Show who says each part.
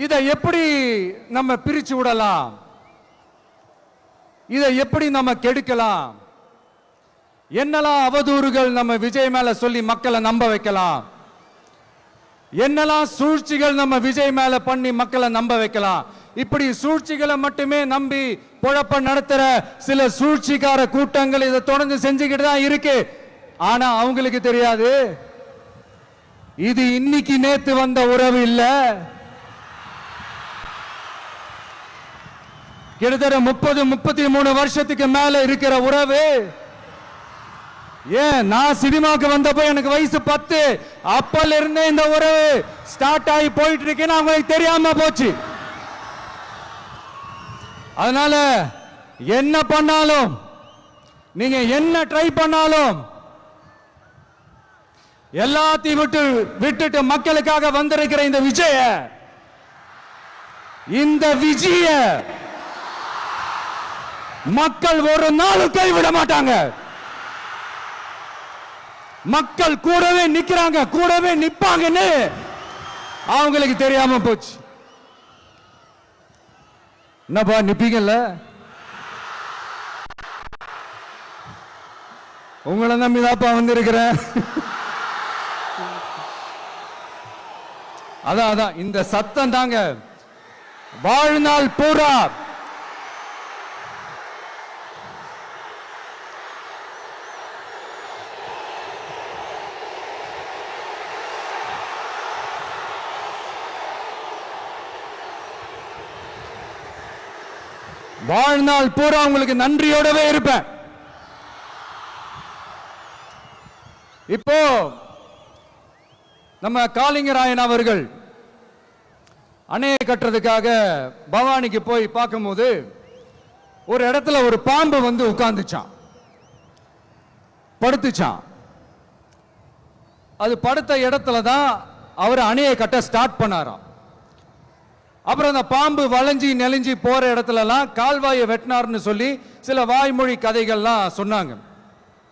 Speaker 1: இதை எப்படி நம்ம பிரிச்சு விடலாம், இதை எப்படி நம்ம கெடுக்கலாம், என்னெல்லாம் அவதூறுகள் நம்ம விஜய் மேல சொல்லி மக்களை நம்ப வைக்கலாம், என்னெல்லாம் சூழ்ச்சிகள் நம்ம விஜய் மேல பண்ணி மக்களை நம்ப வைக்கலாம். இப்படி சூழ்ச்சிகளை மட்டுமே நம்பி பொழப்ப நடத்துற சில சூழ்ச்சிக்கார கூட்டங்கள் இதை தொடர்ந்து செஞ்சுக்கிட்டு தான் இருக்கு. ஆனா அவங்களுக்கு தெரியாது, இது இன்னைக்கு நேத்து வந்த உறவு இல்ல, கிட்டத்தட்ட 30-33 வருஷத்துக்கு மேல இருக்கிற உறவு. ஏன் நான் சினிமாக்கு வந்தப்போ எனக்கு வயசு 10, அப்பல இருந்தே இந்த உறவு ஸ்டார்ட் ஆகி போயிட்டு இருக்கேன்னு அவங்களுக்கு தெரியாம போச்சு. அதனால என்ன பண்ணாலும், நீங்க என்ன ட்ரை பண்ணாலும், எல்லாத்தையும் விட்டுட்டு மக்களுக்காக வந்திருக்கிற இந்த விஜய மக்கள் ஒரு நாளும் கைவிட மாட்டாங்க. மக்கள் கூடவே நிக்கிறாங்க, கூடவே நிப்பாங்கன்னு அவங்களுக்கு தெரியாம போச்சு. என்னப்பா நிப்பீங்கல்ல? உங்களை நம்பிதாப்பா வந்திருக்கிறேன். அதான் இந்த சத்தம் தாங்க வாழ்நாள் பூரா உங்களுக்கு நன்றியோடவே இருப்பேன். இப்போ நம்ம காளிங்கராயன் அவர்கள் அணையை கட்டுறதுக்காக பவானிக்கு போய் பார்க்கும்போது ஒரு இடத்துல ஒரு பாம்பு வந்து உட்கார்ந்துச்சான், படுத்துச்சான். அது படுத்த இடத்துல தான் அவர் அணையை கட்ட ஸ்டார்ட் பண்ணாராம். அப்புறம் அந்த பாம்பு வளைஞ்சி நெளிஞ்சி போற இடத்துல எல்லாம் கால்வாயை வெட்டினார்னு சொல்லி சில வாய்மொழி கதைகள்லாம் சொன்னாங்க.